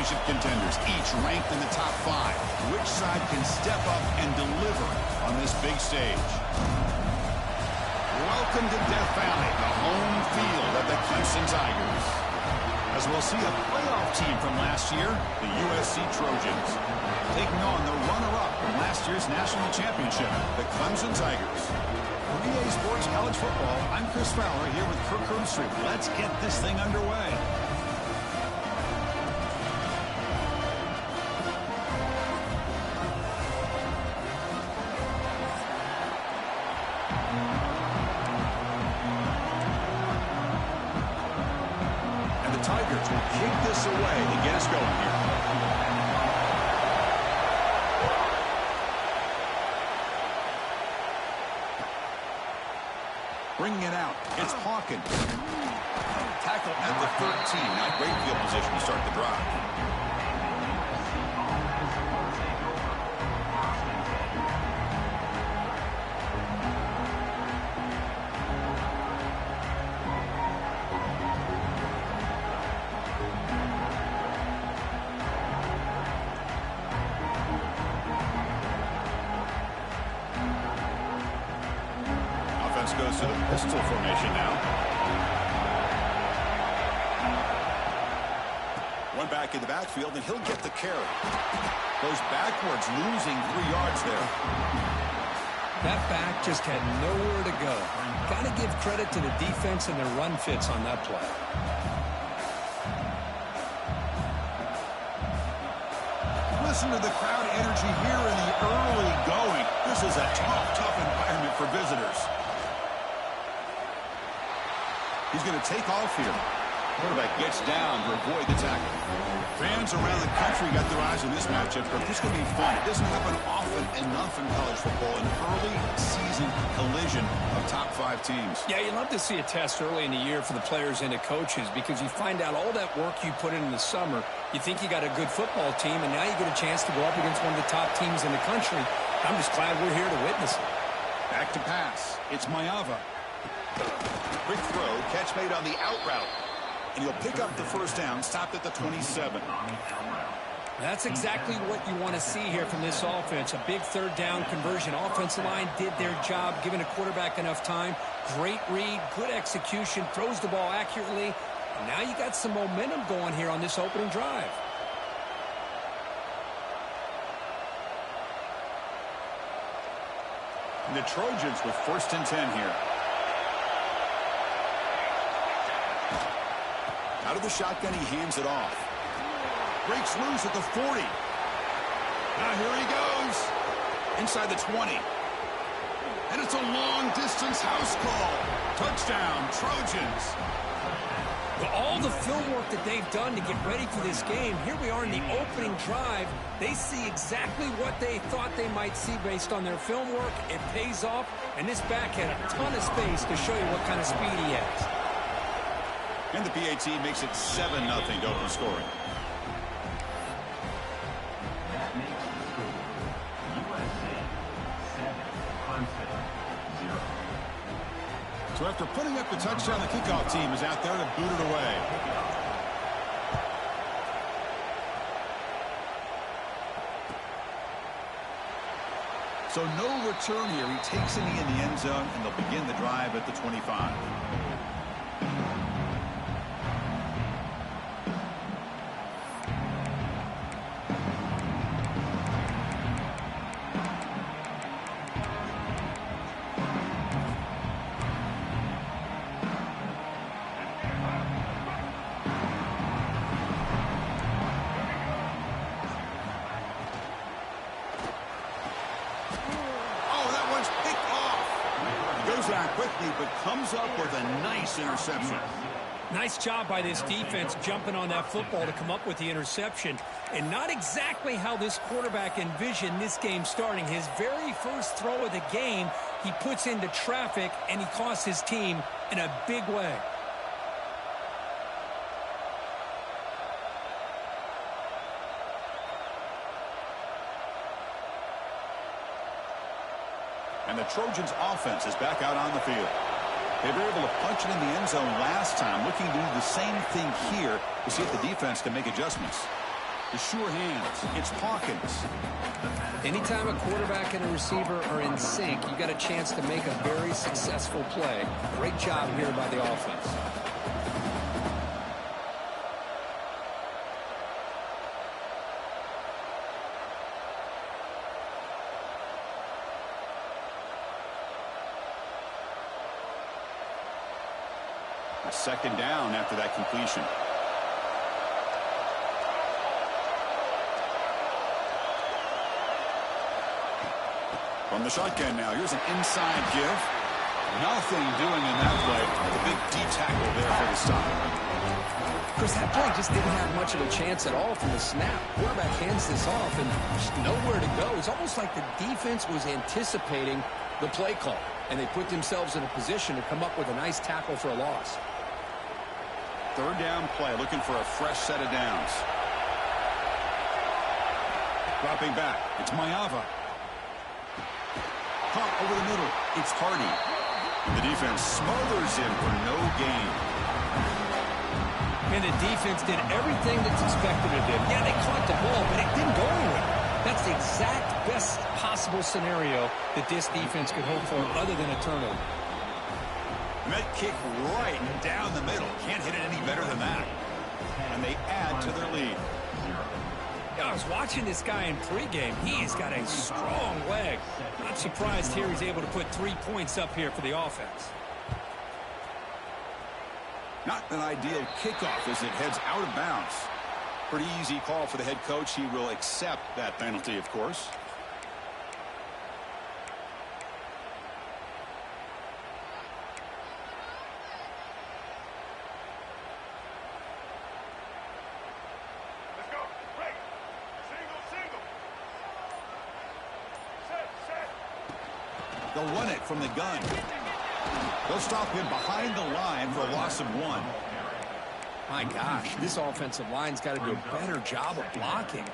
championship contenders, each ranked in the top 5. Which side can step up and deliver on this big stage? Welcome to Death Valley, the home field of the Clemson Tigers. As we'll see a playoff team from last year, the USC Trojans, taking on the runner-up from last year's national championship, the Clemson Tigers. For EA Sports College Football, I'm Chris Fowler here with Kirk Herbstreit. Let's get this thing underway. And the Tigers will kick this away to get us going here. Bringing it out, it's Hawkins. Tackle at the 13. Now great field position to start the drive. Goes to the pistol formation now. One back in the backfield, and he'll get the carry. Goes backwards, losing 3 yards there. That back just had nowhere to go. Got to give credit to the defense and their run fits on that play. Listen to the crowd energy here in the early going. This is a tough environment for visitors. He's going to take off here. Quarterback gets down to avoid the tackle. Fans around the country got their eyes on this matchup, but this is going to be fun. It doesn't happen often enough in college football, an early season collision of top 5 teams. Yeah, you love to see a test early in the year for the players and the coaches because you find out all that work you put in the summer. You think you got a good football team, and now you get a chance to go up against one of the top teams in the country. I'm just glad we're here to witness it. Back to pass. It's Mayava. Quick throw, catch made on the out route. And he'll pick up the first down, stopped at the 27. That's exactly what you want to see here from this offense. A big third down conversion. Offensive line did their job, giving a quarterback enough time. Great read, good execution, throws the ball accurately. And now you got some momentum going here on this opening drive. And the Trojans with 1st and 10 here. Out of the shotgun, he hands it off. Breaks loose at the 40. Now here he goes. Inside the 20. And it's a long-distance house call. Touchdown, Trojans. Well, all the film work that they've done to get ready for this game, here we are in the opening drive. They see exactly what they thought they might see based on their film work. It pays off, and this back had a ton of space to show you what kind of speed he has. And the PAT makes it 7-0 to open scoring. That makes the score USA 7, Clemson 0. So after putting up the touchdown, the kickoff team is out there to boot it away. So no return here. He takes it in the end zone, and they'll begin the drive at the 25. Quickly, but comes up with a nice interception. Nice job by this defense jumping on that football to come up with the interception. And not exactly how this quarterback envisioned this game starting. His very first throw of the game, he puts into traffic, and he costs his team in a big way. And the Trojans' offense is back out on the field. They were able to punch it in the end zone last time, looking to do the same thing here to see if the defense can make adjustments. The sure hands. It's Hawkins. Anytime a quarterback and a receiver are in sync, you got a chance to make a very successful play. Great job here by the offense. A second down after that completion. From the shotgun now, here's an inside give. Nothing doing in that play. The big D tackle there for the stop. Chris, that play just didn't have much of a chance at all from the snap. Quarterback hands this off and just nowhere to go. It's almost like the defense was anticipating the play call, and they put themselves in a position to come up with a nice tackle for a loss. Third down play, looking for a fresh set of downs. Dropping back, it's Mayava. Caught over the middle, it's Hardy. The defense smothers him for no gain. And the defense did everything that's expected of them. Yeah, they caught the ball, but it didn't go anywhere. That's the exact best possible scenario that this defense could hope for other than a turnover. Met kick right down the middle. Can't hit it any better than that. And they add to their lead. I was watching this guy in pregame. He's got a strong leg. Not surprised here he's able to put 3 points up here for the offense. Not an ideal kickoff as it heads out of bounds. Pretty easy call for the head coach. He will accept that penalty, of course. They'll run it from the gun. They'll stop him behind the line for a loss of 1. My gosh, this offensive line's got to do a better job of blocking.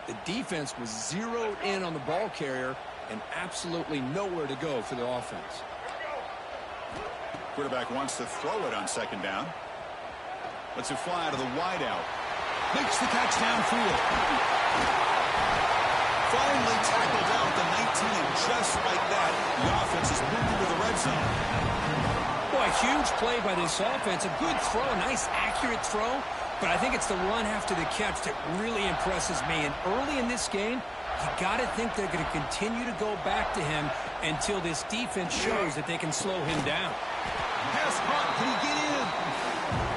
The defense was zeroed in on the ball carrier and absolutely nowhere to go for the offense. Quarterback wants to throw it on second down. Lets it fly to the wideout. Makes the catch downfield. Finally tackled down at the 19, and just like that, the offense has moved into the red zone. Boy, huge play by this offense. A good throw, a nice accurate throw, but I think it's the run after the catch that really impresses me. And early in this game, you got to think they're going to continue to go back to him until this defense shows that they can slow him down. Pass caught. Can he get in?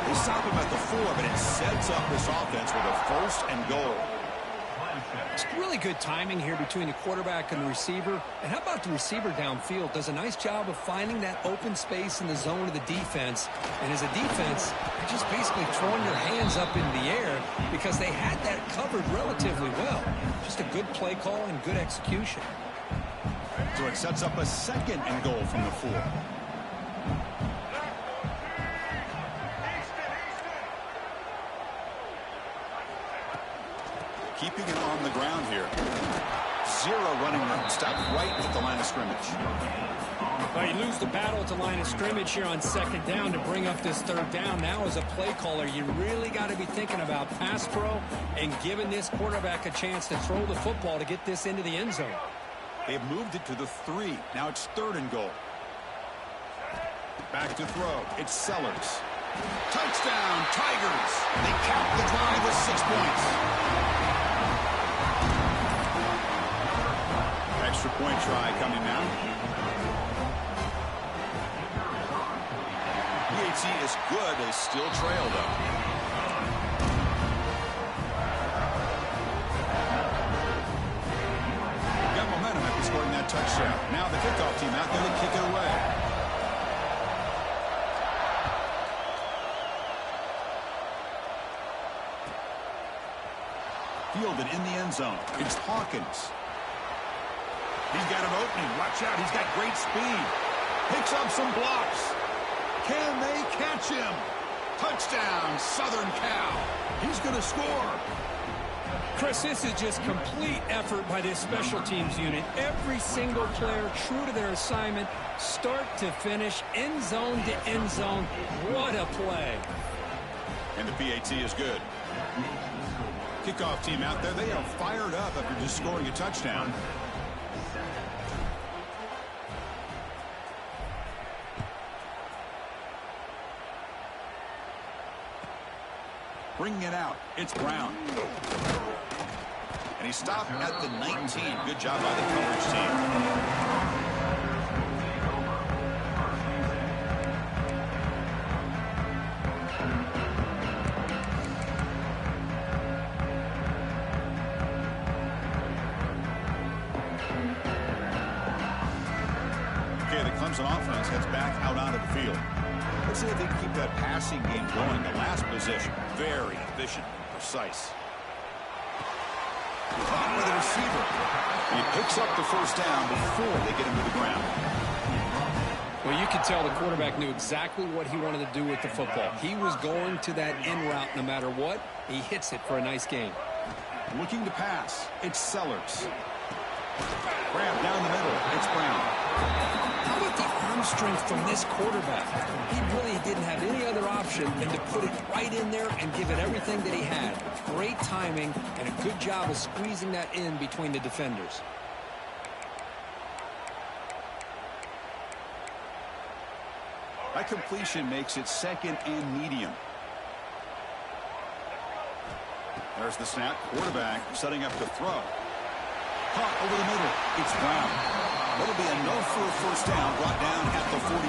They stop him at the 4, but it sets up this offense with a 1st and goal. It's really good timing here between the quarterback and the receiver. And how about the receiver downfield? Does a nice job of finding that open space in the zone of the defense. And as a defense, they're just basically throwing their hands up in the air because they had that covered relatively well. Just a good play call and good execution. So it sets up a 2nd and goal from the 4. Keeping it on the ground here. 0 running room. Stop right at the line of scrimmage. Well, you lose the battle at the line of scrimmage here on second down to bring up this third down. Now as a play caller, you really got to be thinking about pass pro and giving this quarterback a chance to throw the football to get this into the end zone. They've moved it to the 3. Now it's 3rd and goal. Back to throw. It's Sellers. Touchdown, Tigers. They cap the drive with 6 points. Extra point try coming now. PAT is good. They still trail, though. Got momentum after scoring that touchdown. Now the kickoff team out there to kick it away. Fielded in the end zone. It's Hawkins. He's got an opening. Watch out. He's got great speed. Picks up some blocks. Can they catch him? Touchdown, Southern Cal. He's going to score. Chris, this is just complete effort by this special teams unit. Every single player true to their assignment, start to finish, end zone to end zone. What a play. And the PAT is good. Kickoff team out there, they are fired up after just scoring a touchdown. Bringing it out, it's Brown. And he stopped at the 19. Good job by the coverage team. Clemson offense heads back out onto the field. Let's see if they can keep that passing game going. The last possession, very efficient and precise. Caught with a receiver. And he picks up the first down before they get him to the ground. Well, you could tell the quarterback knew exactly what he wanted to do with the football. He was going to that in route no matter what. He hits it for a nice gain. Looking to pass, it's Sellers. Grab down the middle, it's Brown. How about the arm strength from this quarterback? He really didn't have any other option than to put it right in there and give it everything that he had. Great timing and a good job of squeezing that in between the defenders. That completion makes it second and medium. There's the snap. Quarterback setting up to throw. Caught over the middle. It's Brown. That'll be enough for a first down, brought down at the 43.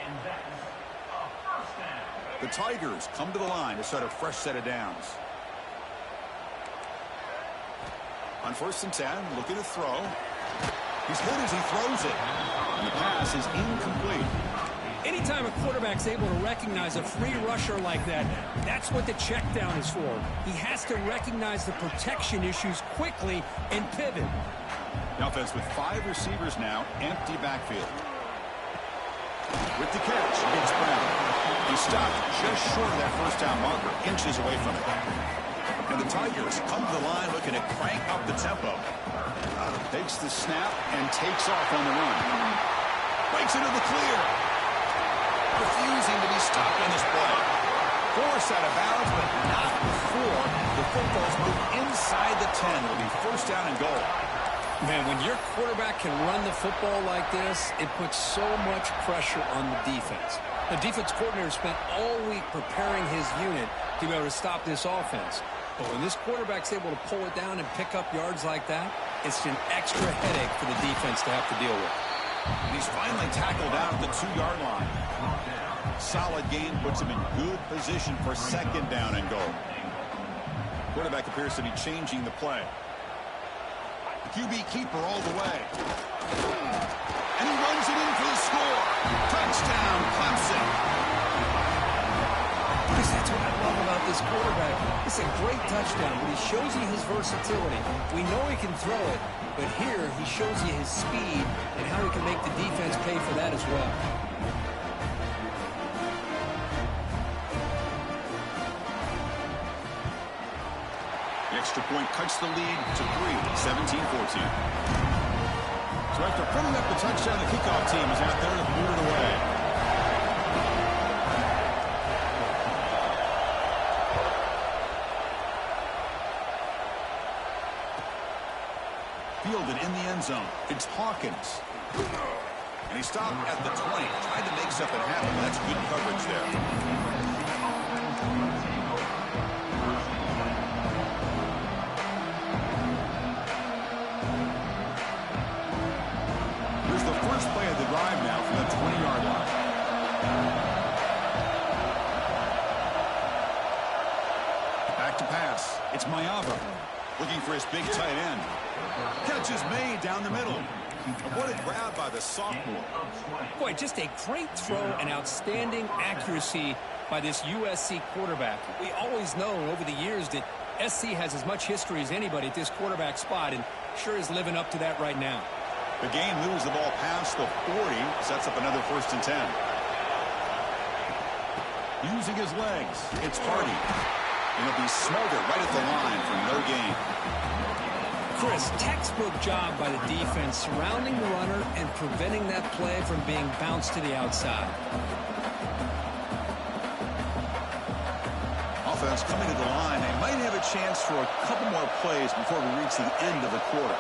And that's a first down. The Tigers come to the line to start a fresh set of downs. On 1st and 10, looking to throw. He's hit as he throws it. And the pass is incomplete. Anytime a quarterback's able to recognize a free rusher like that, that's what the check down is for. He has to recognize the protection issues quickly and pivot. The offense with 5 receivers now, empty backfield. With the catch, it's Brown. He stopped just short of that first down marker, inches away from it. And the Tigers come to the line looking to crank up the tempo. Takes the snap and takes off on the run. Breaks into the clear. Refusing to be stopped on this play. Forced out of bounds, but not before the football's moved inside the 10. It'll be first down and goal. Man, when your quarterback can run the football like this, it puts so much pressure on the defense. The defense coordinator spent all week preparing his unit to be able to stop this offense. But when this quarterback's able to pull it down and pick up yards like that, it's an extra headache for the defense to have to deal with. And he's finally tackled out at the 2-yard line. Solid gain puts him in good position for second down and goal. Quarterback appears to be changing the play. QB keeper all the way. And he runs it in for the score. Touchdown, Clemson. Chris, that's what I love about this quarterback. It's a great touchdown, but he shows you his versatility. We know he can throw it, but here he shows you his speed and how he can make the defense pay for that as well. The extra point cuts the lead to 3, 17-14. So after putting up the touchdown, the kickoff team is out there to boot it away. Fielded in the end zone. It's Hawkins. And he stopped at the 20. Tried to make something happen. That's good coverage there. Here's the first play of the drive now from the 20-yard line. Back to pass. It's Mayava. Looking for his big tight end. Catch is made down the middle. And what a grab by the sophomore. Boy, just a great throw and outstanding accuracy by this USC quarterback. We always know over the years that SC has as much history as anybody at this quarterback spot, and sure is living up to that right now. The game moves the ball past the 40, sets up another 1st and 10. Using his legs, it's Hardy. And he'll be smothered right at the line for no gain. Chris, textbook job by the defense surrounding the runner and preventing that play from being bounced to the outside. offense coming to the line. They might have a chance for a couple more plays before we reach the end of the quarter.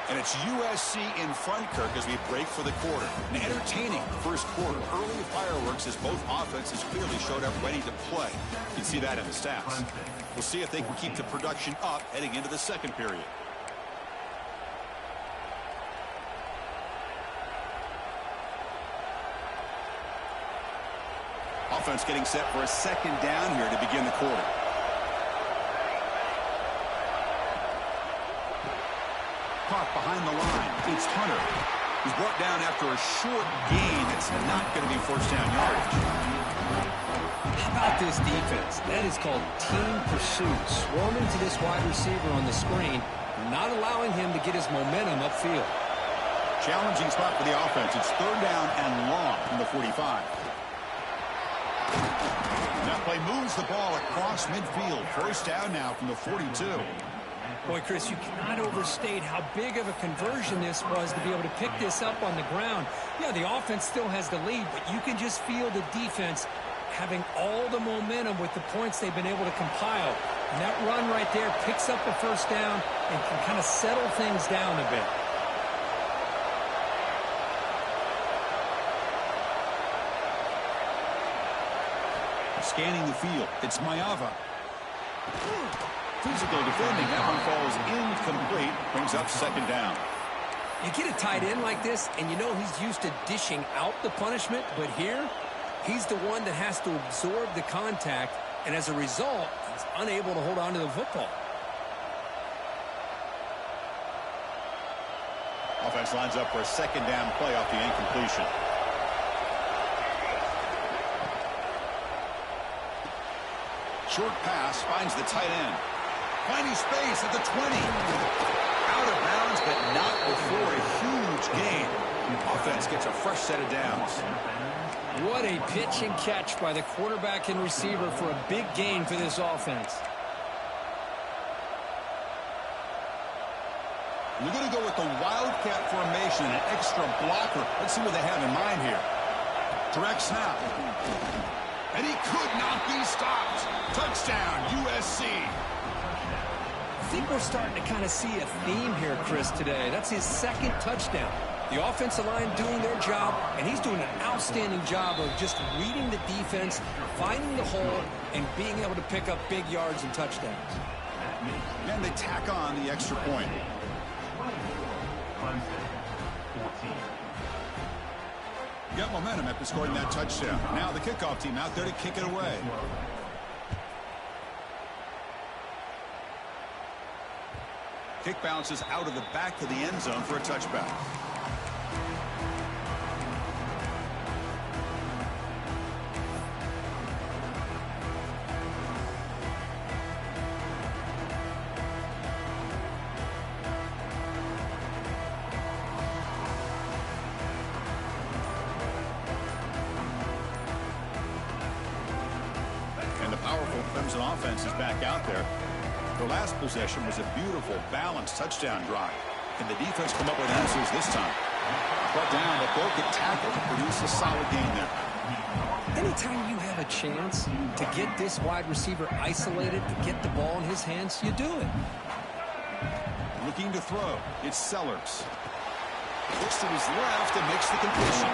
And it's USC in front, Kirk, as we break for the quarter. An entertaining first quarter. Early fireworks as both offenses clearly showed up ready to play. You can see that in the stats. We'll see if they can keep the production up heading into the second period. Offense getting set for a second down here to begin the quarter. Caught behind the line. It's Hunter. He's brought down after a short gain. It's not going to be first down yardage. How about this defense? That is called team pursuit. Swarming to this wide receiver on the screen, not allowing him to get his momentum upfield. Challenging spot for the offense. It's third down and long from the 45. That play moves the ball across midfield. First down now from the 42. Boy, Chris, you cannot overstate how big of a conversion this was to be able to pick this up on the ground. Yeah, the offense still has the lead, but you can just feel the defense having all the momentum with the points they've been able to compile. And that run right there picks up the first down and can kind of settle things down a bit. Scanning the field. It's Mayava. Physical defending. That one falls incomplete. Brings up second down. You get a tight end like this, and you know he's used to dishing out the punishment, but here, he's the one that has to absorb the contact, and as a result, he's unable to hold on to the football. Offense lines up for a second down play off the incompletion. Short pass finds the tight end. Finding space at the 20. Out of bounds, but not before a huge gain. Offense gets a fresh set of downs. What a pitch and catch by the quarterback and receiver for a big gain for this offense. They're going to go with the Wildcat formation, an extra blocker. Let's see what they have in mind here. Direct snap. And he could not be stopped. Touchdown, USC. I think we're starting to kind of see a theme here, Chris, today. That's his second touchdown. The offensive line doing their job, and he's doing an outstanding job of just reading the defense, finding the hole, and being able to pick up big yards and touchdowns. And they tack on the extra point. Got momentum after scoring that touchdown. Now the kickoff team out there to kick it away. Kick bounces out of the back of the end zone for a touchback. And the powerful Clemson offense is back out there. The last possession was a beautiful, balanced touchdown drive. Can the defense come up with answers this time? Brought down, but broke a tackle to produce a solid gain there. Anytime you have a chance to get this wide receiver isolated, to get the ball in his hands, you do it. Looking to throw. It's Sellers. Looks to his left and makes the completion.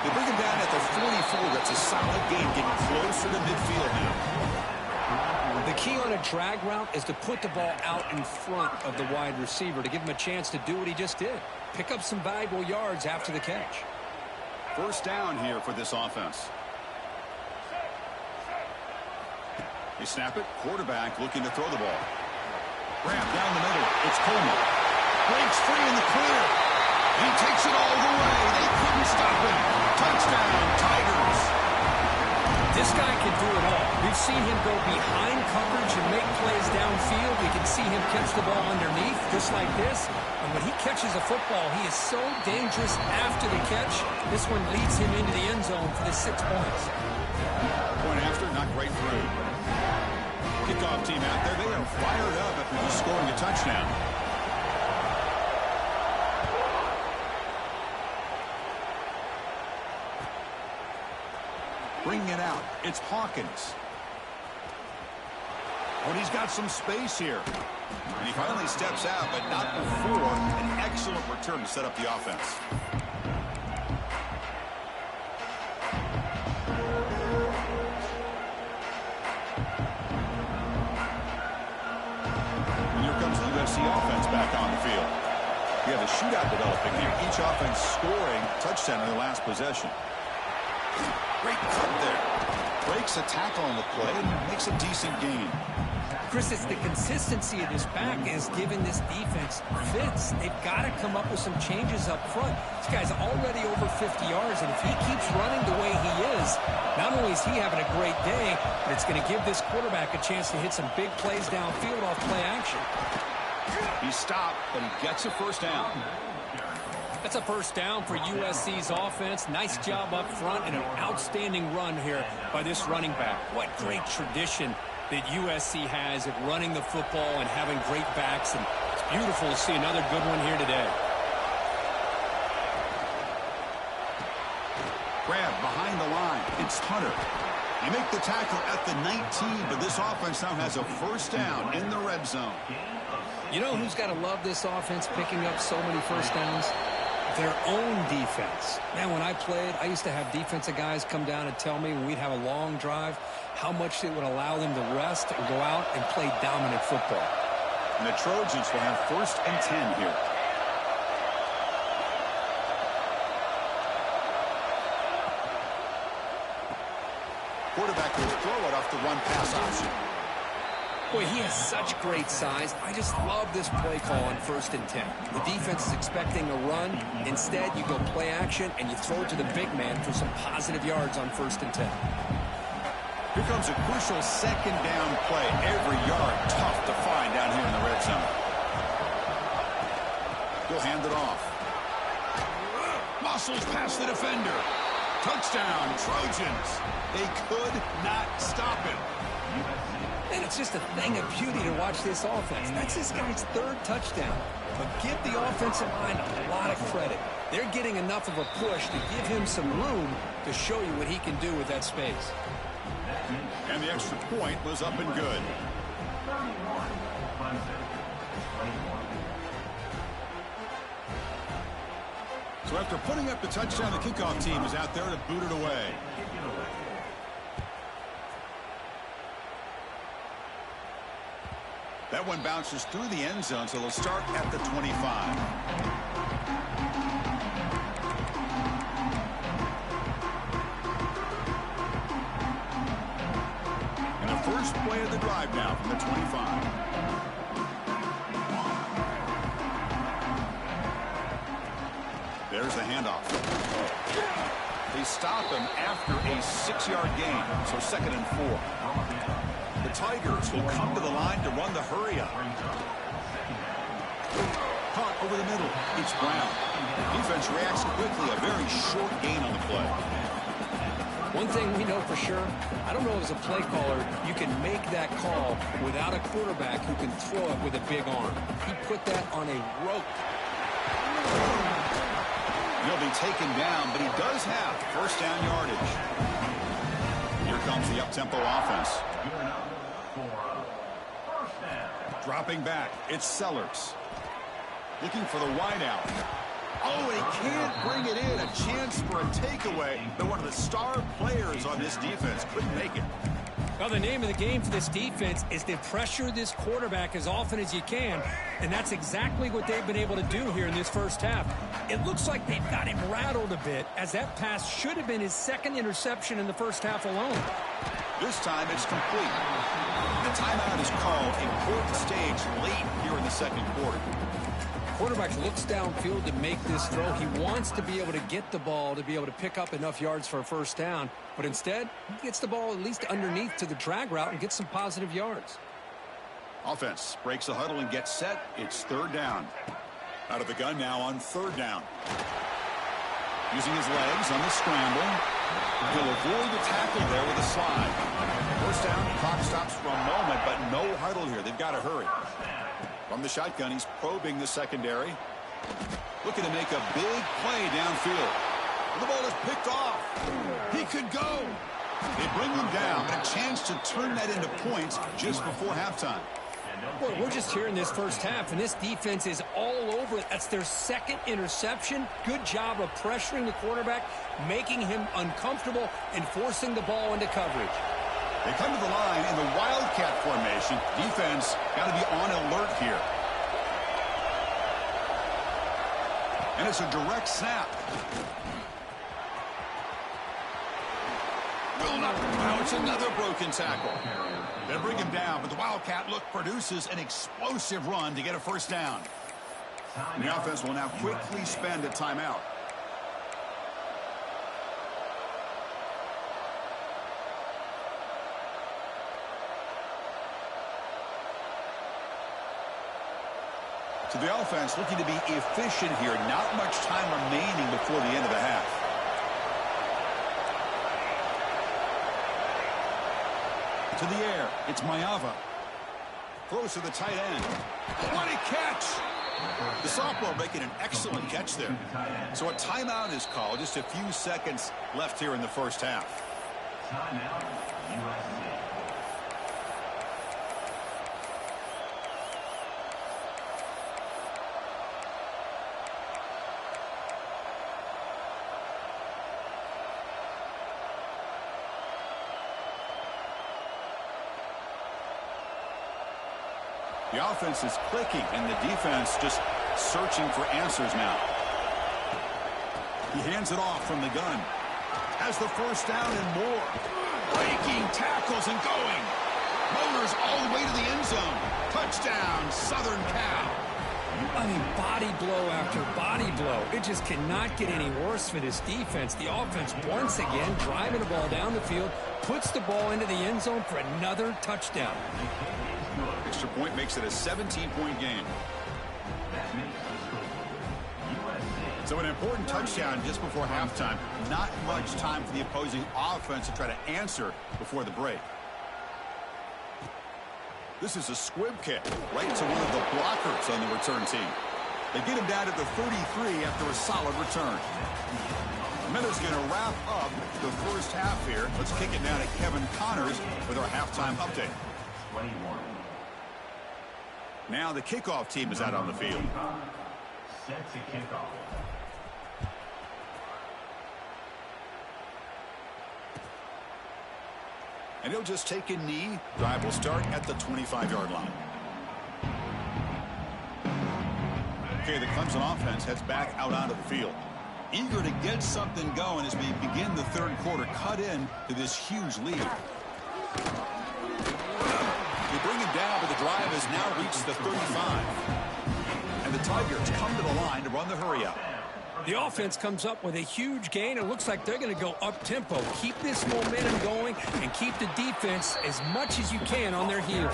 They bring him down at the 44. That's a solid gain, getting closer to midfield now. The key on a drag route is to put the ball out in front of the wide receiver to give him a chance to do what he just did. Pick up some valuable yards after the catch. First down here for this offense. They snap it. Quarterback looking to throw the ball. Ramp down the middle. It's Coleman. Breaks free in the clear. He takes it all the way. They couldn't stop him. Touchdown, Tigers. This guy can do it all. We've seen him go behind coverage and make plays downfield. We can see him catch the ball underneath, just like this. And when he catches a football, he is so dangerous after the catch. This one leads him into the end zone for the 6 points. Point after, not great through. Kickoff team out there. They are fired up after just scoring a touchdown. Bringing it out, it's Hawkins. Oh, and he's got some space here. And he finally steps out, but not before an excellent return to set up the offense. And here comes the UFC offense back on the field. We have a shootout developing here. Each offense scoring touchdown in their last possession. Great cut there. Breaks a tackle on the play and makes a decent gain. Chris, it's the consistency of this back is giving this defense fits. They've got to come up with some changes up front. This guy's already over 50 yards, and if he keeps running the way he is, not only is he having a great day, but it's going to give this quarterback a chance to hit some big plays downfield off play action. He stopped, but he gets a first down. That's a first down for USC's offense. Nice job up front and an outstanding run here by this running back. What great tradition that USC has at running the football and having great backs. And it's beautiful to see another good one here today. Grab behind the line. It's Hunter. You make the tackle at the 19, but this offense now has a first down in the red zone. You know who's got to love this offense picking up so many first downs? Their own defense. Man, when I played, I used to have defensive guys come down and tell me when we'd have a long drive how much it would allow them to rest and go out and play dominant football. And the Trojans will have first and 10 here. Quarterback will throw it off the one pass option. Boy, he has such great size. I just love this play call on first and 10. The defense is expecting a run. Instead, you go play action, and you throw it to the big man for some positive yards on first and 10. Here comes a crucial second down play. Every yard tough to find down here in the red zone. He'll hand it off. Muscles past the defender. Touchdown, Trojans. They could not stop him. And it's just a thing of beauty to watch this offense. That's this guy's third touchdown. But give the offensive line a lot of credit. They're getting enough of a push to give him some room to show you what he can do with that space. And the extra point was up and good. So after putting up the touchdown, the kickoff team is out there to boot it away. That one bounces through the end zone, so they'll start at the 25. And the first play of the drive now from the 25. There's the handoff. They stop him after a 6-yard gain, so second and 4. The Tigers will come to the line to run the hurry-up. Caught over the middle. It's Brown. Defense reacts quickly. A very short gain on the play. One thing we know for sure, I don't know as a play caller, you can make that call without a quarterback who can throw it with a big arm. He put that on a rope. He'll be taken down, but he does have first down yardage. Here comes the up-tempo offense. Dropping back, it's Sellers. Looking for the wideout. Oh, he can't bring it in. A chance for a takeaway, but one of the star players on this defense couldn't make it. Well, the name of the game for this defense is to pressure this quarterback as often as you can, and that's exactly what they've been able to do here in this first half. It looks like they've got him rattled a bit, as that pass should have been his second interception in the first half alone. This time it's complete. The timeout is called. Important stage late here in the second quarter. Quarterback looks downfield to make this throw. He wants to be able to get the ball to be able to pick up enough yards for a first down. But instead, he gets the ball at least underneath to the drag route and gets some positive yards. Offense breaks the huddle and gets set. It's third down. Out of the gun now on third down. Using his legs on the scramble. He'll avoid the tackle there with a slide. First down, clock stops for a moment, but no huddle here. They've got to hurry. From the shotgun, he's probing the secondary. Looking to make a big play downfield. The ball is picked off. He could go. They bring him down, but a chance to turn that into points just before halftime. Well, we're just here in this first half, and this defense is all over it. That's their second interception. Good job of pressuring the quarterback, making him uncomfortable, and forcing the ball into coverage. They come to the line in the Wildcat formation. Defense got to be on alert here. And it's a direct snap. Now it's another broken tackle. They bring him down, but the Wildcat look produces an explosive run to get a first down. And the offense will now quickly spend a timeout. So the offense looking to be efficient here. Not much time remaining before the end of the half. To the air, it's Mayava. Throws to the tight end. What a catch! The sophomore making an excellent catch there. So a timeout is called. Just a few seconds left here in the first half. Timeout, USC. The offense is clicking, and the defense just searching for answers now. He hands it off from the gun. Has the first down and more. Breaking tackles and going. Motors all the way to the end zone. Touchdown, Southern Cal. I mean, body blow after body blow. It just cannot get any worse for this defense. The offense, once again, driving the ball down the field, puts the ball into the end zone for another touchdown. Extra point makes it a 17-point game. So an important touchdown just before halftime. Not much time for the opposing offense to try to answer before the break. This is a squib kick right to one of the blockers on the return team. They get him down at the 33 after a solid return. Miller's going to wrap up the first half here. Let's kick it down to Kevin Connors with our halftime update. 21. Now the kickoff team is out on the field. Set to kickoff. And he'll just take a knee. Drive will start at the 25-yard line. Okay, the Clemson offense heads back out onto the field. Eager to get something going as we begin the third quarter. Cut in to this huge lead. They bring him down, but the drive has now reached the 35. And the Tigers come to the line to run the hurry-up. The offense comes up with a huge gain. It looks like they're going to go up-tempo. Keep this momentum going and keep the defense as much as you can on their heels.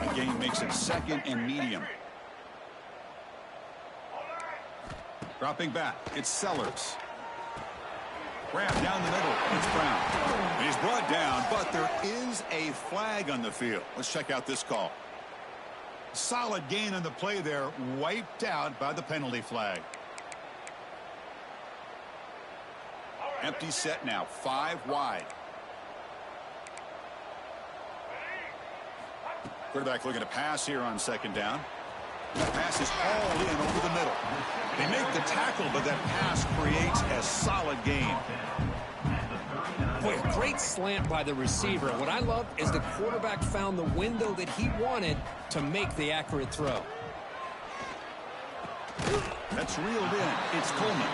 The game makes it second and medium. Dropping back, it's Sellers. Grab down the middle, it's Brown. And he's brought down, but there is a flag on the field. Let's check out this call. Solid gain on the play there, wiped out by the penalty flag. Empty set now, 5 wide. Quarterback looking to pass here on second down. That pass is hauled in over the middle. They make the tackle, but that pass creates a solid gain. Boy, a great slant by the receiver. What I love is the quarterback found the window that he wanted to make the accurate throw. That's reeled in. It's Coleman.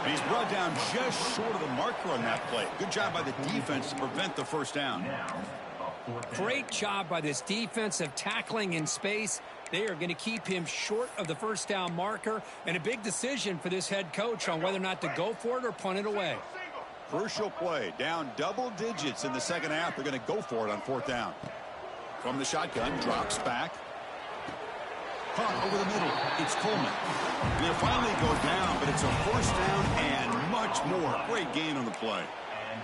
And he's brought down just short of the marker on that play. Good job by the defense to prevent the first down. Great job by this defense of tackling in space. They are going to keep him short of the first down marker, and a big decision for this head coach on whether or not to go for it or punt it away. Crucial play. Down double digits in the second half. They're going to go for it on fourth down. From the shotgun, drops back. Caught over the middle. It's Coleman. They'll finally go down, but it's a first down and much more. Great gain on the play. And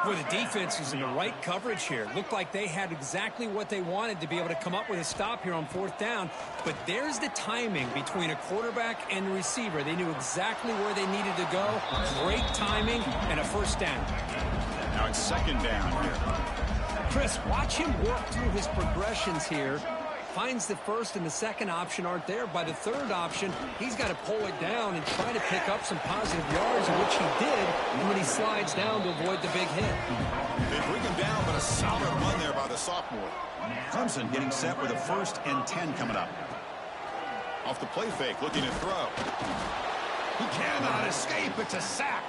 Well, the defense was in the right coverage here. Looked like they had exactly what they wanted to be able to come up with a stop here on 4th down. But there's the timing between a quarterback and a receiver. They knew exactly where they needed to go. Great timing and a 1st down. Now it's 2nd down here. Chris, watch him work through his progressions here. Finds the 1st and the 2nd option aren't there. By the 3rd option, he's got to pull it down and try to pick up some positive yards, which he did, and then he slides down to avoid the big hit. They bring him down, but a solid run there by the sophomore. Clemson getting set with a 1st and 10 coming up. Off the play fake, looking to throw. He cannot escape. It's a sack.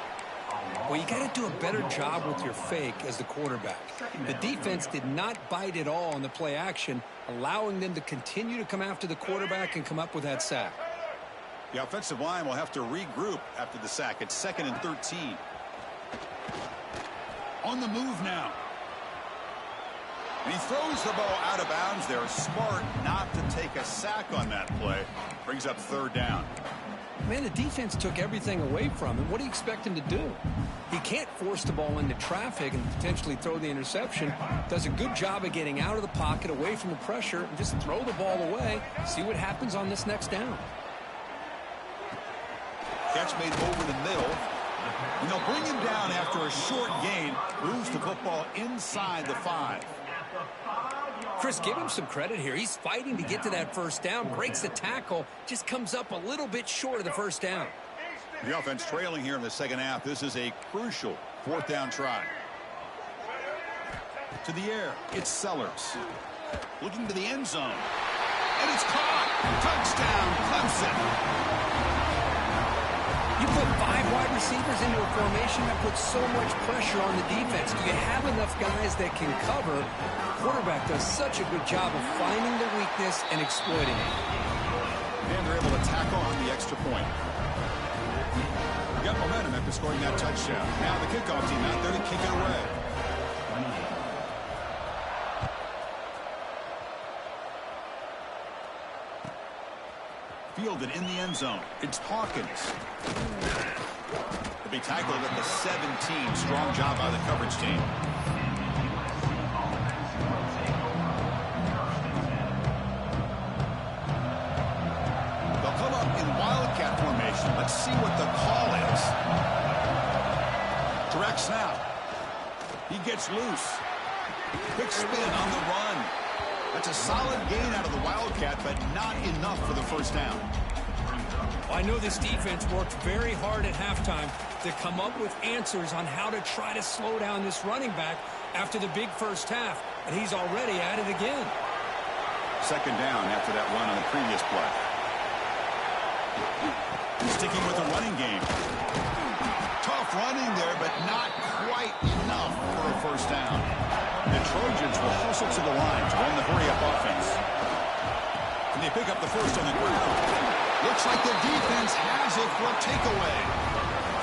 Well, you got to do a better job with your fake as the quarterback. The defense did not bite at all on the play action, allowing them to continue to come after the quarterback and come up with that sack. The offensive line will have to regroup after the sack. It's 2nd and 13. On the move now. And he throws the ball out of bounds there. Smart not to take a sack on that play. Brings up 3rd down. Man, the defense took everything away from him. What do you expect him to do? He can't force the ball into traffic and potentially throw the interception. Does a good job of getting out of the pocket, away from the pressure, and just throw the ball away. See what happens on this next down. Catch made over the middle. And they'll bring him down after a short gain. Moves the football inside the 5. Chris, give him some credit here. He's fighting to get to that 1st down, breaks the tackle, just comes up a little bit short of the 1st down. The offense trailing here in the 2nd half. This is a crucial 4th down try. To the air, it's Sellers. Looking to the end zone. And it's caught. Touchdown, Clemson. You put 5 wide receivers into a formation that puts so much pressure on the defense. Do you have enough guys that can cover? The quarterback does such a good job of finding the weakness and exploiting it. And they're able to tackle on the extra point. Got momentum after scoring that touchdown. Now the kickoff team out there to kick it away. Fielded in the end zone. It's Hawkins. He'll be tackled at the 17. Strong job by the coverage team. They'll come up in wildcat formation. Let's see what the call is. Direct snap. He gets loose. Quick spin on the run. That's a solid gain out of the wildcat, but not enough for the 1st down. I know this defense worked very hard at halftime to come up with answers on how to try to slow down this running back after the big 1st half, and he's already at it again. 2nd down after that run on the previous play. Sticking with the running game. Tough running there, but not quite enough for a 1st down. The Trojans will hustle to the line to run the hurry-up offense. Can they pick up the 1st on the ground? Looks like the defense has it for a takeaway.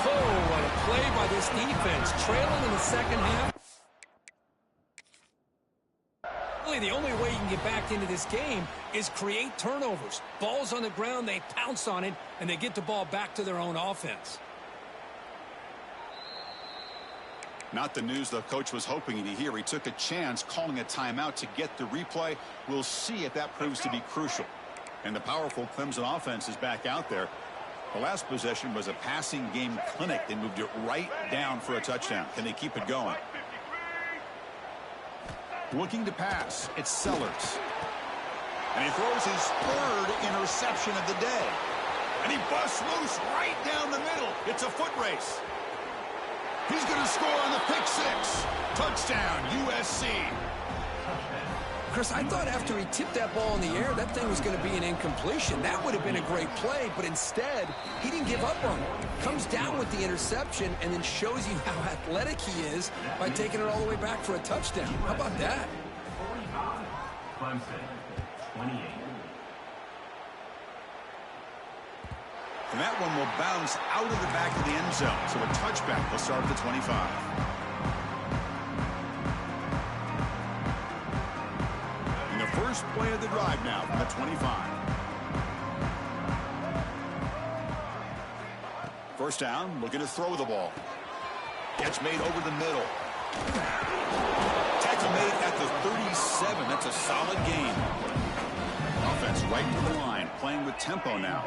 Oh, what a play by this defense. Trailing in the 2nd half. Really, the only way you can get back into this game is create turnovers. Ball's on the ground, they pounce on it, and they get the ball back to their own offense. Not the news the coach was hoping to hear. He took a chance calling a timeout to get the replay. We'll see if that proves to be crucial. And the powerful Clemson offense is back out there. The last possession was a passing game clinic. They moved it right down for a touchdown. Can they keep it going? Looking to pass. It's Sellers. And he throws his 3rd interception of the day. And he busts loose right down the middle. It's a foot race. He's going to score on the pick 6. Touchdown, USC. Chris, I thought after he tipped that ball in the air, that thing was going to be an incompletion. That would have been a great play, but instead, he didn't give up on it. Comes down with the interception and then shows you how athletic he is by taking it all the way back for a touchdown. How about that? Clemson, 28. And that one will bounce out of the back of the end zone. So a touchback will start at the 25. And the first play of the drive now from the 25. First down, looking to throw the ball. Catch made over the middle. Tackle made at the 37. That's a solid gain. Offense right to the line, playing with tempo now.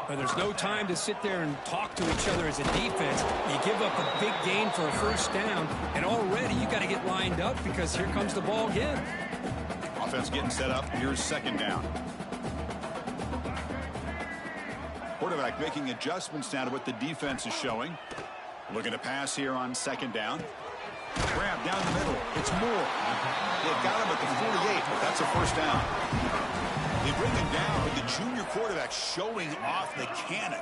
But there's no time to sit there and talk to each other as a defense. You give up a big gain for a first down, and already you got to get lined up because here comes the ball again. Offense getting set up. Here's second down. Quarterback making adjustments now to what the defense is showing. Looking to pass here on second down. Grab down the middle. It's Moore. They've got him at the 48, but that's a first down. They bring him down with the junior quarterback showing off the cannon.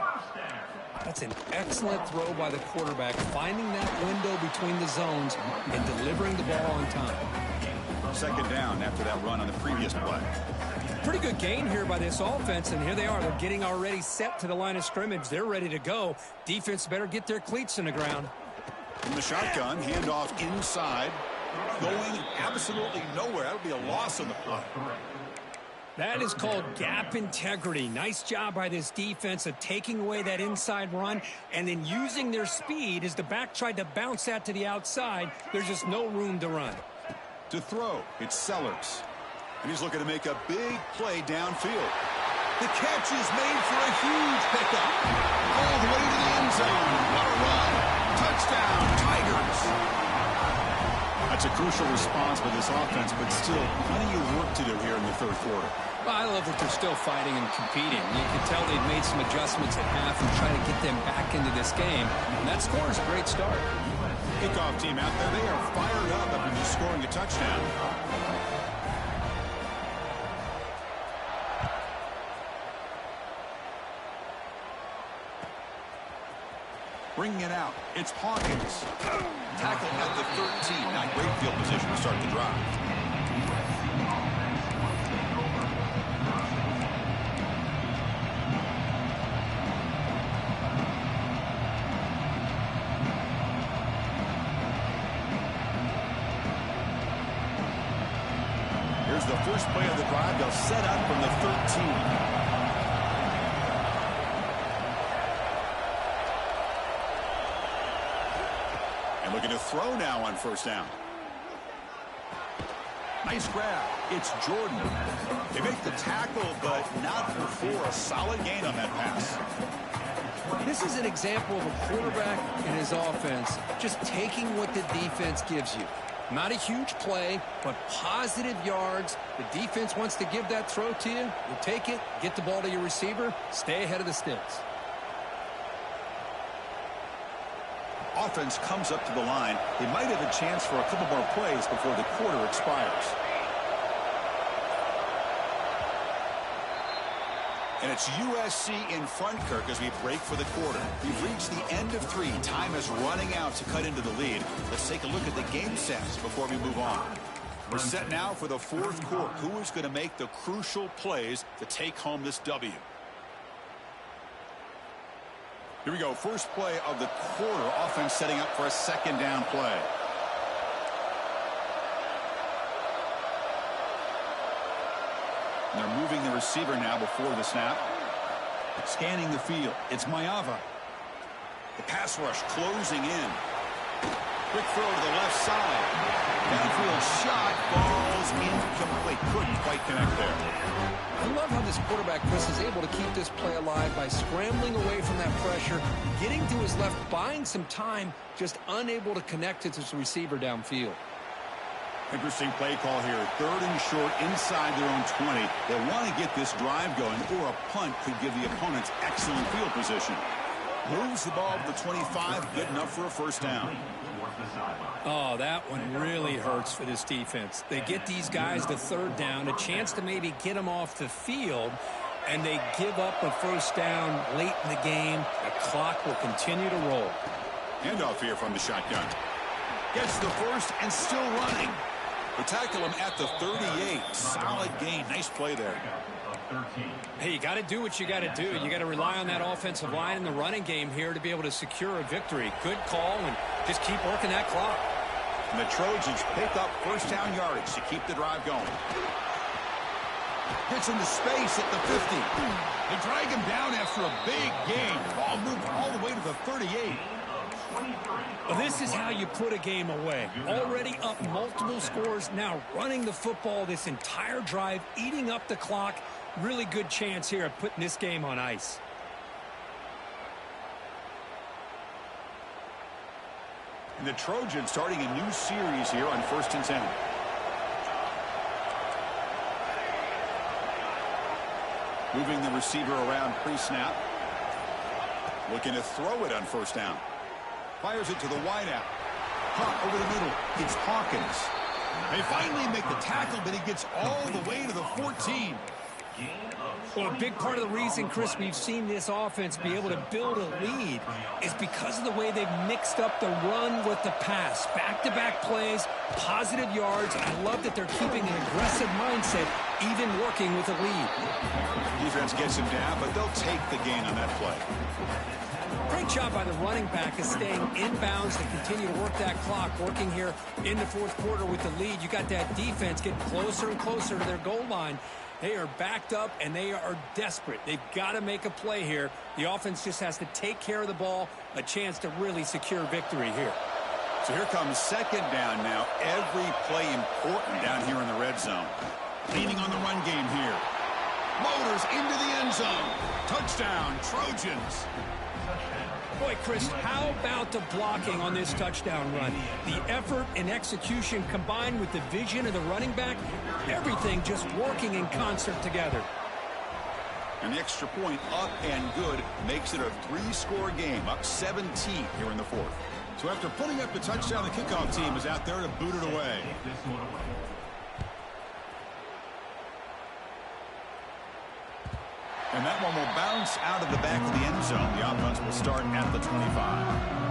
That's an excellent throw by the quarterback, finding that window between the zones and delivering the ball on time. Second down after that run on the previous play. Pretty good gain here by this offense, and here they are. They're getting already set to the line of scrimmage. They're ready to go. Defense better get their cleats in the ground. From the shotgun, handoff inside, going absolutely nowhere. That'll be a loss on the play. That is called gap integrity. Nice job by this defense of taking away that inside run and then using their speed as the back tried to bounce that to the outside. There's just no room to run. To throw, it's Sellers. And he's looking to make a big play downfield. The catch is made for a huge pickup. All the way to the end zone. What a run. Touchdown, Tigers. That's a crucial response by this offense, but still plenty of work to do here in the third quarter. Well, I love that they're still fighting and competing. You can tell they've made some adjustments at half and try to get them back into this game. And that score is a great start. Kickoff team out there, they are fired up after just scoring a touchdown. Bringing it out, it's Hawkins. Tackle at the 13. Not great field position to start the drive. Here's the first play of the drive. They'll set up from the 13. Looking to throw now on first down. Nice grab. It's Jordan. They make the tackle, but not before a solid gain on that pass. This is an example of a quarterback and his offense just taking what the defense gives you. Not a huge play, but positive yards. The defense wants to give that throw to you. You take it, get the ball to your receiver, stay ahead of the sticks. Offense comes up to the line. They might have a chance for a couple more plays before the quarter expires. And it's USC in front, Kirk, as we break for the quarter. We've reached the end of 3. Time is running out to cut into the lead. Let's take a look at the game sets before we move on. We're set now for the fourth quarter. Who is going to make the crucial plays to take home this W? Here we go. First play of the quarter. Offense setting up for a second down play. And they're moving the receiver now before the snap. Scanning the field. It's Maeva. The pass rush closing in. Quick throw to the left side. Downfield shot falls incomplete. Couldn't quite connect there. I love how this quarterback, Chris, is able to keep this play alive by scrambling away from that pressure, getting to his left, buying some time, just unable to connect to his receiver downfield. Interesting play call here. 3rd and short inside their own 20. They want to get this drive going, or a punt could give the opponents excellent field position. Moves the ball to the 25, good enough for a first down. Oh, that one really hurts for this defense. They get these guys the 3rd down, a chance to maybe get them off the field, and they give up a first down late in the game. The clock will continue to roll. Handoff here from the shotgun. Gets the first and still running. They tackle him at the 38. Solid gain. Nice play there. Hey, you got to do what you got to do. You got to rely on that offensive line in the running game here to be able to secure a victory. Good call, and just keep working that clock. And the Trojans pick up first down yardage to keep the drive going. Gets into space at the 50. They drag him down after a big gain. Ball moved all the way to the 38. Well, this is how you put a game away. Already up multiple scores, now running the football this entire drive, eating up the clock. Really good chance here of putting this game on ice. And the Trojans starting a new series here on 1st and 10. Moving the receiver around pre-snap. Looking to throw it on 1st down. Fires it to the wideout. Hawk over the middle. It's Hawkins. They finally make the tackle, but he gets all the way to the 14. Well, a big part of the reason, Chris, we've seen this offense be able to build a lead is because of the way they've mixed up the run with the pass. Back-to-back plays, positive yards. I love that they're keeping an aggressive mindset, even working with a lead. Defense gets him down, but they'll take the gain on that play. Great job by the running back is staying inbounds to continue to work that clock, working here in the 4th quarter with the lead. You got that defense getting closer and closer to their goal line. They are backed up, and they are desperate. They've got to make a play here. The offense just has to take care of the ball, a chance to really secure victory here. So here comes 2nd down now. Every play important down here in the red zone. Leaning on the run game here. Motors into the end zone. Touchdown, Trojans. Boy, Chris, how about the blocking on this touchdown run? The effort and execution combined with the vision of the running back, everything just working in concert together. And the extra point up and good makes it a 3-score game, up 17 here in the 4th. So after putting up the touchdown, the kickoff team is out there to boot it away. And that one will bounce out of the back of the end zone. The offense will start at the 25.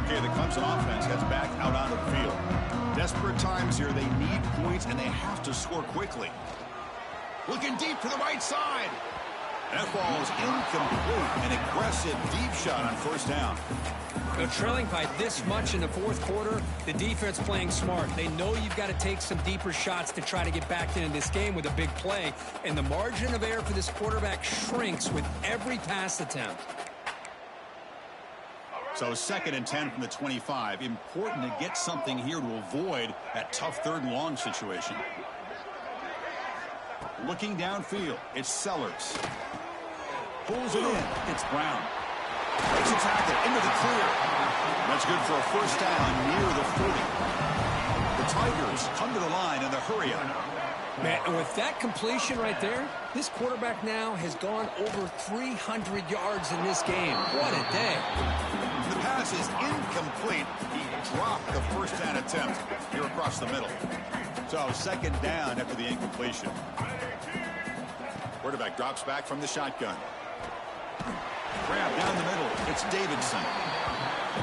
Okay, the Clemson offense heads back out onto the field. Desperate times here. They need points, and they have to score quickly. Looking deep to the right side. That ball is incomplete. An aggressive deep shot on 1st down. They're trailing by this much in the 4th quarter. The defense playing smart. They know you've got to take some deeper shots to try to get back into this game with a big play. And the margin of error for this quarterback shrinks with every pass attempt. So 2nd and 10 from the 25. Important to get something here to avoid that tough 3rd and long situation. Looking downfield, it's Sellers. Pulls it in. It's Brown. Breaks a tackle into the clear. That's good for a 1st down near the 40. The Tigers come to the line in the hurry up. Man, and with that completion right there, this quarterback now has gone over 300 yards in this game. What a day. The pass is incomplete. He dropped the 1st down attempt here across the middle. So 2nd down after the incompletion. Quarterback drops back from the shotgun. Grab down the middle. It's Davidson.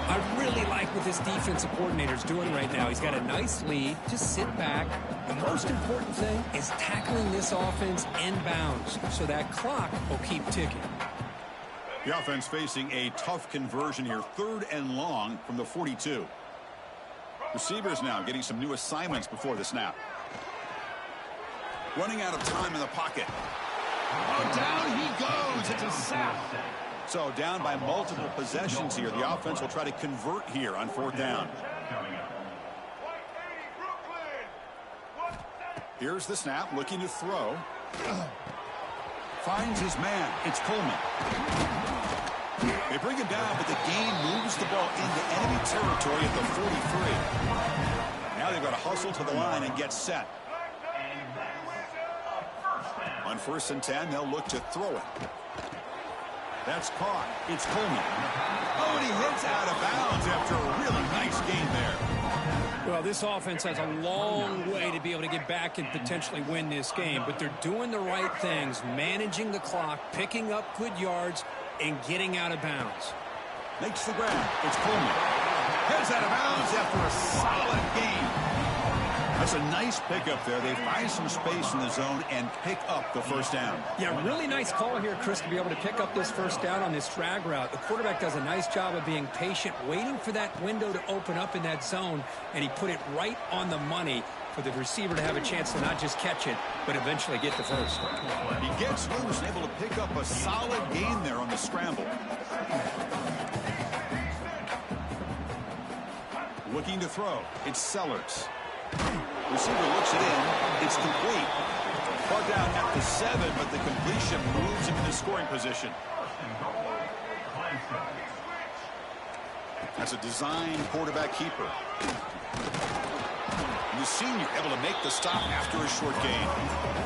I really like what this defensive coordinator is doing right now. He's got a nice lead. Just sit back. The most important thing is tackling this offense inbounds so that clock will keep ticking. The offense facing a tough conversion here. 3rd and long from the 42. Receivers now getting some new assignments before the snap. Running out of time in the pocket. Oh, down he goes. It's a sack. So down by multiple possessions here. The offense will try to convert here on 4th down. Here's the snap, looking to throw. Finds his man. It's Coleman. They bring him down, but the gain moves the ball into enemy territory at the 43. Now they've got to hustle to the line and get set. On 1st and 10, they'll look to throw it. That's caught. It's Coleman. Oh, and he hits out of bounds after a really nice game there. Well, this offense has a long way to be able to get back and potentially win this game, but they're doing the right things, managing the clock, picking up good yards, and getting out of bounds. Makes the grab. It's Coleman. Heads out of bounds after a solid game. A That's a nice pickup there. They find some space in the zone and pick up the first down. Yeah, really nice call here, Chris, to be able to pick up this first down on this drag route. The quarterback does a nice job of being patient, waiting for that window to open up in that zone, and he put it right on the money for the receiver to have a chance to not just catch it, but eventually get the first. He gets loose and able to pick up a solid gain there on the scramble. Looking to throw. It's Sellers. Receiver looks it in. It's complete. Brought down at the 7, but the completion moves him into scoring position. That's a designed quarterback keeper. The senior able to make the stop after a short gain.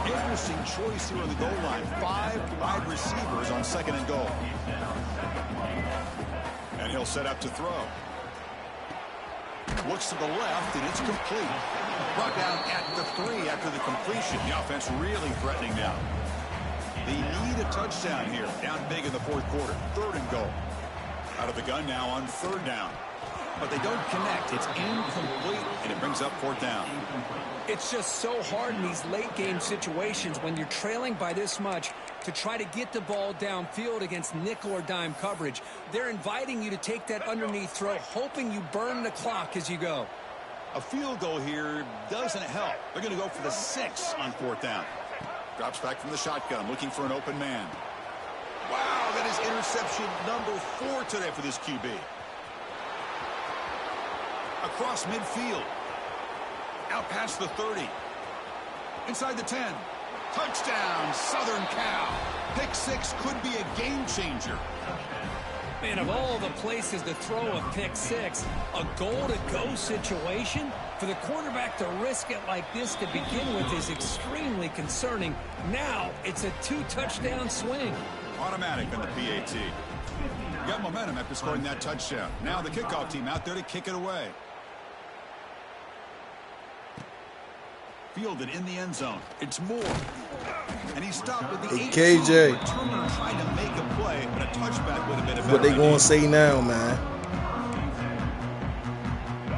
Interesting choice here on the goal line. 5 wide receivers on 2nd and goal. And he'll set up to throw. Looks to the left, and it's complete. Brought down at the 3 after the completion. The offense really threatening now. They need a touchdown here. Down big in the 4th quarter. 3rd and goal. Out of the gun now on 3rd down. But they don't connect. It's incomplete, and it brings up 4th down. It's just so hard in these late-game situations when you're trailing by this much to try to get the ball downfield against nickel or dime coverage. They're inviting you to take that underneath throw, hoping you burn the clock as you go. A field goal here doesn't help. They're going to go for the 6 on 4th down. Drops back from the shotgun, looking for an open man. Wow, that is interception number 4 today for this QB. Across midfield. Out past the 30. Inside the 10. Touchdown, Southern Cal. Pick 6 could be a game changer. Man, of all the places to throw a pick 6, a goal-to-go situation, for the quarterback to risk it like this to begin with is extremely concerning. Now it's a 2-touchdown swing. Automatic on the PAT. Got momentum after scoring that touchdown. Now the kickoff team out there to kick it away. Fielded in the end zone. It's Moore. And he stopped with the KJ. Returner trying to make a play, but a touchback would have been a better What they idea. gonna say now, man?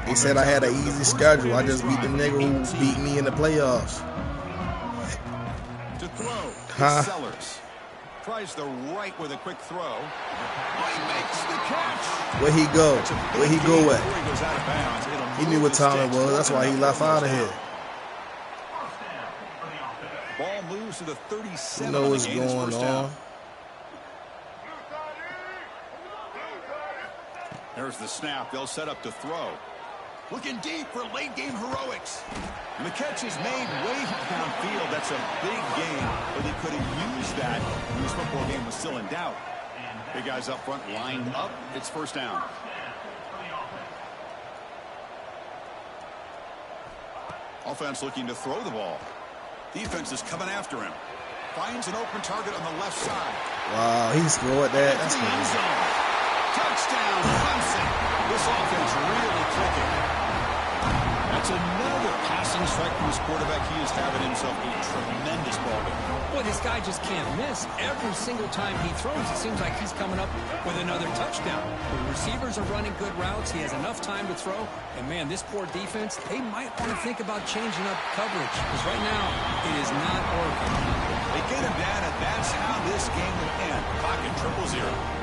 They said I had an easy schedule. I just beat the nigga who beat me in the playoffs. To throw. Huh? Sellers. Tries the right with a quick throw. He makes the catch. Where he go? Where he go Before at? he goes out of bounds, it'll He knew move what the time it sticks. was. That's why he left out of here. Ball moves to the 37. You know on the what's gain, it's going first down. on. There's the snap. They'll set up to throw. Looking deep for late game heroics. And the catch is made way downfield. That's a big gain, but they could have used that when this football game was still in doubt. Big guys up front lined up. It's first down. Offense looking to throw the ball. Defense is coming after him. Finds an open target on the left side. Wow, he scored that. That's The end crazy. zone. Touchdown, Clemson. This offense really clicking. That's another passing strike from his quarterback. He is having himself a tremendous ball game. Boy, this guy just can't miss. Every single time he throws, it seems like he's coming up with another touchdown. The receivers are running good routes. He has enough time to throw. And, man, this poor defense, they might want to think about changing up coverage. Because right now, it is not working. They get him down, and that's how this game will end. Clock at 0-0.